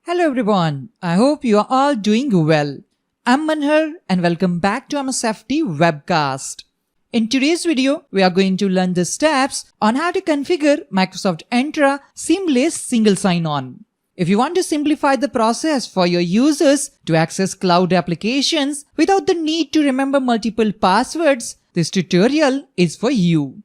Hello everyone, I hope you are all doing well. I'm Manhar and welcome back to MSFT webcast. In today's video, we are going to learn the steps on how to configure Microsoft Entra Seamless Single Sign-On. If you want to simplify the process for your users to access cloud applications without the need to remember multiple passwords, this tutorial is for you.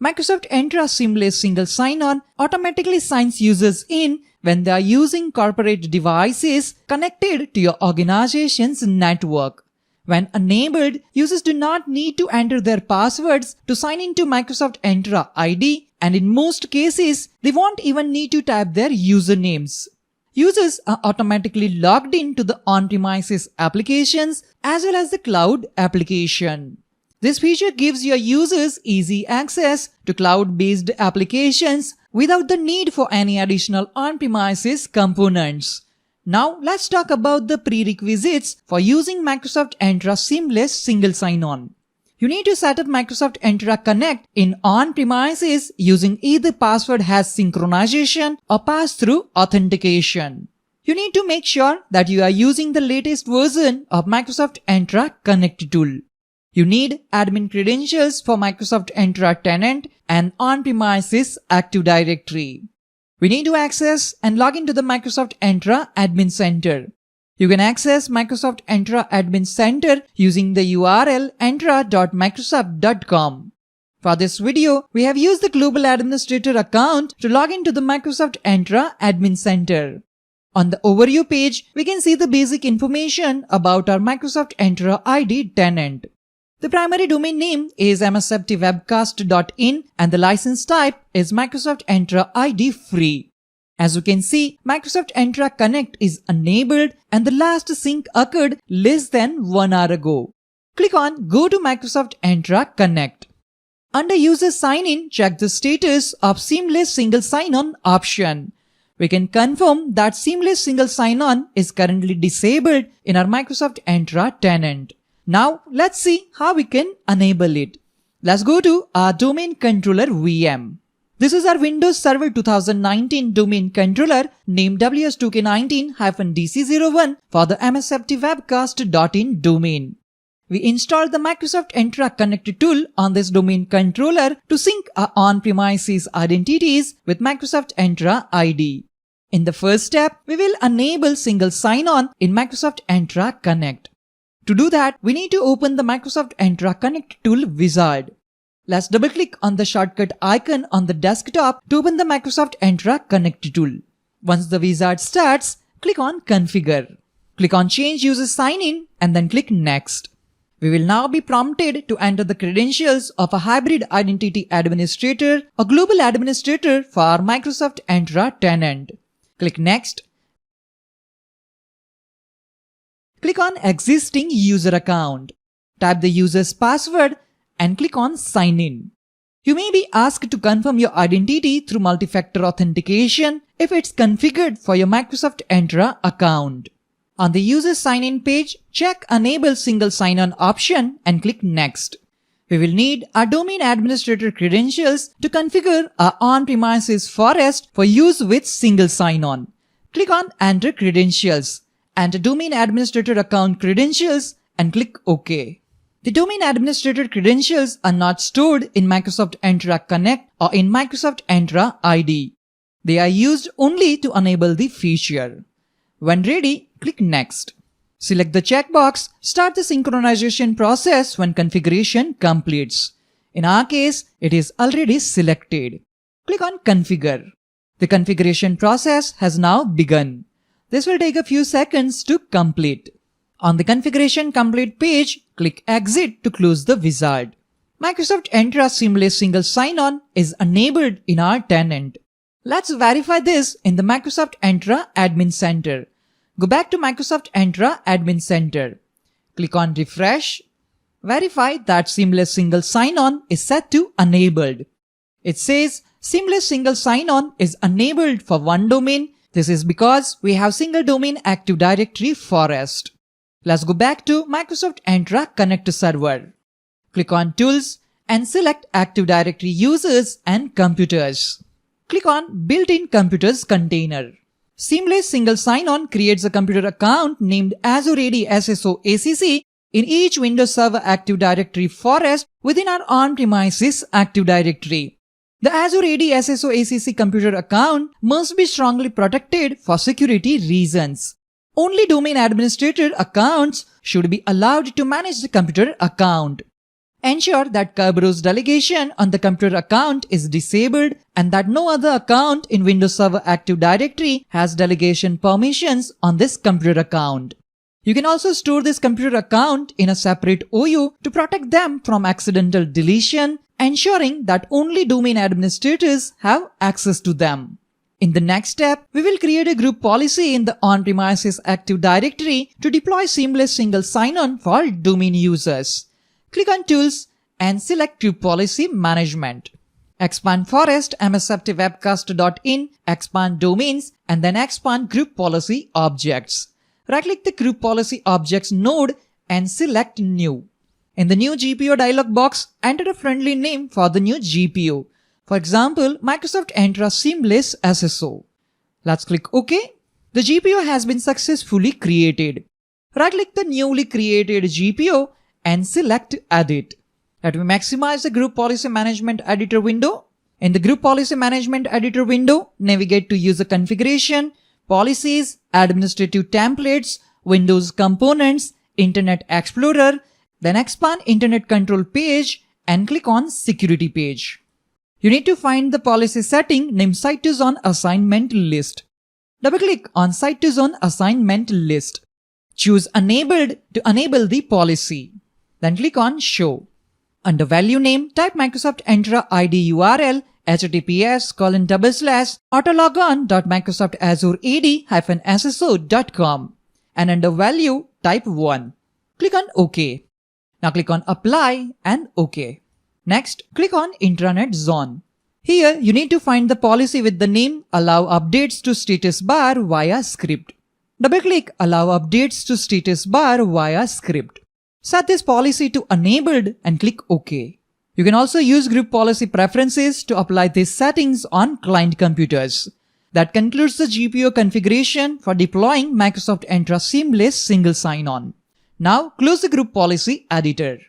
Microsoft Entra Seamless Single Sign-On automatically signs users in when they are using corporate devices connected to your organization's network. When enabled, users do not need to enter their passwords to sign into Microsoft Entra ID, and in most cases, they won't even need to type their usernames. Users are automatically logged in to the on-premises applications as well as the cloud application. This feature gives your users easy access to cloud-based applications without the need for any additional on-premises components. Now let's talk about the prerequisites for using Microsoft Entra Seamless Single Sign-On. You need to set up Microsoft Entra Connect in on-premises using either password hash synchronization or pass-through authentication. You need to make sure that you are using the latest version of Microsoft Entra Connect tool. You need admin credentials for Microsoft Entra Tenant and on-premises Active Directory. We need to access and log into the Microsoft Entra Admin Center. You can access Microsoft Entra Admin Center using the URL entra.microsoft.com. For this video, we have used the Global Administrator account to log into the Microsoft Entra Admin Center. On the overview page, we can see the basic information about our Microsoft Entra ID tenant. The primary domain name is msftvwebcast.in and the license type is Microsoft Entra ID free. As you can see, Microsoft Entra Connect is enabled and the last sync occurred less than 1 hour ago. Click on Go to Microsoft Entra Connect. Under User Sign-in, check the status of Seamless Single Sign-On option. We can confirm that Seamless Single Sign-On is currently disabled in our Microsoft Entra tenant. Now let's see how we can enable it. Let's go to our domain controller VM. This is our Windows Server 2019 domain controller named ws2k19-dc01 for the msftvwebcast.in domain. We installed the Microsoft Entra Connect tool on this domain controller to sync our on-premises identities with Microsoft Entra ID. In the first step, we will enable single sign-on in Microsoft Entra Connect. To do that, we need to open the Microsoft Entra Connect tool wizard. Let's double-click on the shortcut icon on the desktop to open the Microsoft Entra Connect tool. Once the wizard starts, click on Configure. Click on Change User Sign-in and then click Next. We will now be prompted to enter the credentials of a hybrid identity administrator or global administrator for our Microsoft Entra tenant. Click Next. Click on Existing User Account. Type the user's password and click on Sign In. You may be asked to confirm your identity through multi-factor authentication if it's configured for your Microsoft Entra account. On the User Sign-in page, check Enable Single Sign-On option and click Next. We will need our domain administrator credentials to configure our on-premises forest for use with single sign-on. Click on Enter Credentials. Enter domain administrator account credentials and click OK. The domain administrator credentials are not stored in Microsoft Entra Connect or in Microsoft Entra ID. They are used only to enable the feature. When ready, click Next. Select the checkbox Start the synchronization process when configuration completes. In our case, it is already selected. Click on Configure. The configuration process has now begun. This will take a few seconds to complete. On the Configuration Complete page, click Exit to close the wizard. Microsoft Entra Seamless Single Sign-On is enabled in our tenant. Let's verify this in the Microsoft Entra Admin Center. Go back to Microsoft Entra Admin Center. Click on Refresh. Verify that Seamless Single Sign-On is set to Enabled. It says Seamless Single Sign-On is enabled for one domain. This is because we have single domain Active Directory forest. Let's go back to Microsoft Entra Connect server. Click on Tools and select Active Directory Users and Computers. Click on Built-in Computers container. Seamless single sign-on creates a computer account named Azure AD SSO ACC in each Windows Server Active Directory forest within our on-premises Active Directory. The Azure AD SSO ACC computer account must be strongly protected for security reasons. Only domain administrator accounts should be allowed to manage the computer account. Ensure that Kerberos delegation on the computer account is disabled and that no other account in Windows Server Active Directory has delegation permissions on this computer account. You can also store this computer account in a separate OU to protect them from accidental deletion, ensuring that only domain administrators have access to them. In the next step, we will create a group policy in the on-premises Active Directory to deploy seamless single sign-on for domain users. Click on Tools and select Group Policy Management. Expand Forest msftwebcast.in, expand Domains, and then expand Group Policy Objects. Right-click the Group Policy Objects node and select New. In the New GPO dialog box, enter a friendly name for the new GPO. For example, Microsoft Entra Seamless SSO. Let's click OK. The GPO has been successfully created. Right-click the newly created GPO and select Edit. Let me maximize the Group Policy Management Editor window. In the Group Policy Management Editor window, navigate to User Configuration, Policies, Administrative Templates, Windows Components, Internet Explorer, then expand Internet Control page and click on Security page. You need to find the policy setting named Site to Zone Assignment List. Double-click on Site to Zone Assignment List. Choose Enabled to enable the policy. Then click on Show. Under Value Name, type Microsoft Entra ID URL https://autologon.microsoftazure-sso.com and under Value, type 1. Click on OK. Now click on Apply and OK. Next, click on Intranet Zone. Here, you need to find the policy with the name Allow Updates to Status Bar via Script. Double-click Allow Updates to Status Bar via Script. Set this policy to Enabled and click OK. You can also use Group Policy Preferences to apply these settings on client computers. That concludes the GPO configuration for deploying Microsoft Entra Seamless Single Sign-On. Now close the Group Policy Editor.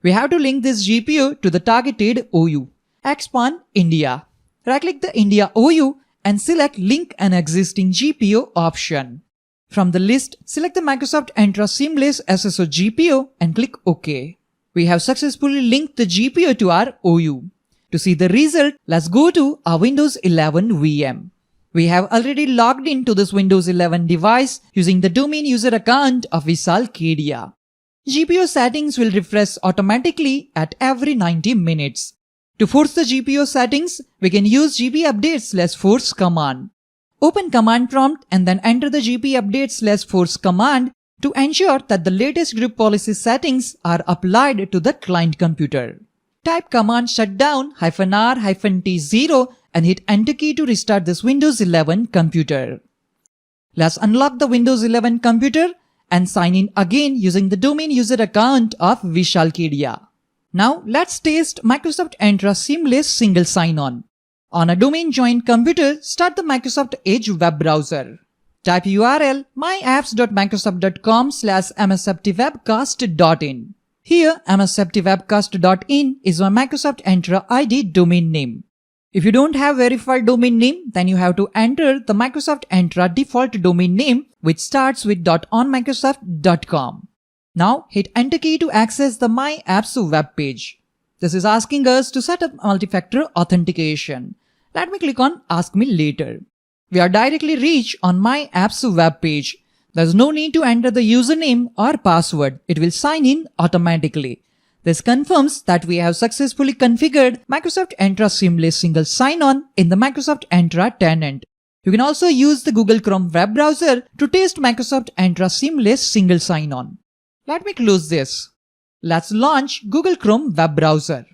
We have to link this GPO to the targeted OU. Expand India. Right-click the India OU and select Link an Existing GPO option. From the list, select the Microsoft Entra Seamless SSO GPO and click OK. We have successfully linked the GPO to our OU. To see the result, let's go to our Windows 11 VM. We have already logged into this Windows 11 device using the domain user account of Visalcadia. GPO settings will refresh automatically at every 90 minutes. To force the GPO settings, we can use gpupdate/force command. Open command prompt and then enter the gpupdate/force command to ensure that the latest group policy settings are applied to the client computer. Type command shutdown -r-t0 and hit enter key to restart this Windows 11 computer. Let's unlock the Windows 11 computer and sign in again using the domain user account of Visalcadia. Now let's test Microsoft Entra Seamless Single Sign-On. On a domain joined computer, start the Microsoft Edge web browser. Type URL myapps.microsoft.com/msftwebcast.in. Here, msftwebcast.in is my Microsoft Entra ID domain name. If you don't have verified domain name, then you have to enter the Microsoft Entra default domain name, which starts with .onmicrosoft.com. Now hit enter key to access the My Apps web page. This is asking us to set up multi-factor authentication. Let me click on Ask Me Later. We are directly reached on My Apps web page. There's no need to enter the username or password. It will sign in automatically. This confirms that we have successfully configured Microsoft Entra Seamless Single Sign-On in the Microsoft Entra tenant. You can also use the Google Chrome web browser to test Microsoft Entra Seamless Single Sign-On. Let me close this. Let's launch Google Chrome web browser.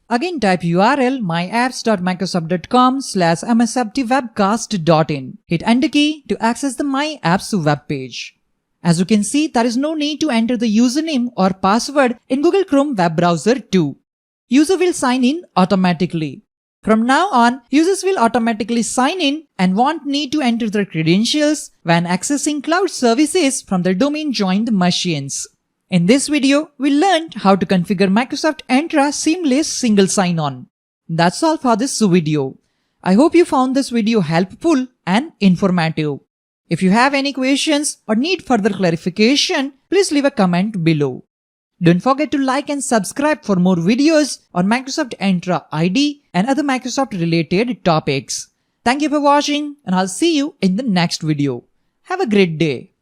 Again type URL myapps.microsoft.com/msftwebcast.in. Hit enter key to access the My Apps web page. As you can see, there is no need to enter the username or password in Google Chrome web browser too. User will sign in automatically. From now on, users will automatically sign in and won't need to enter their credentials when accessing cloud services from their domain-joined machines. In this video, we learned how to configure Microsoft Entra Seamless Single Sign-On. That's all for this video. I hope you found this video helpful and informative. If you have any questions or need further clarification, please leave a comment below. Don't forget to like and subscribe for more videos on Microsoft Entra ID and other Microsoft related topics. Thank you for watching and I'll see you in the next video. Have a great day.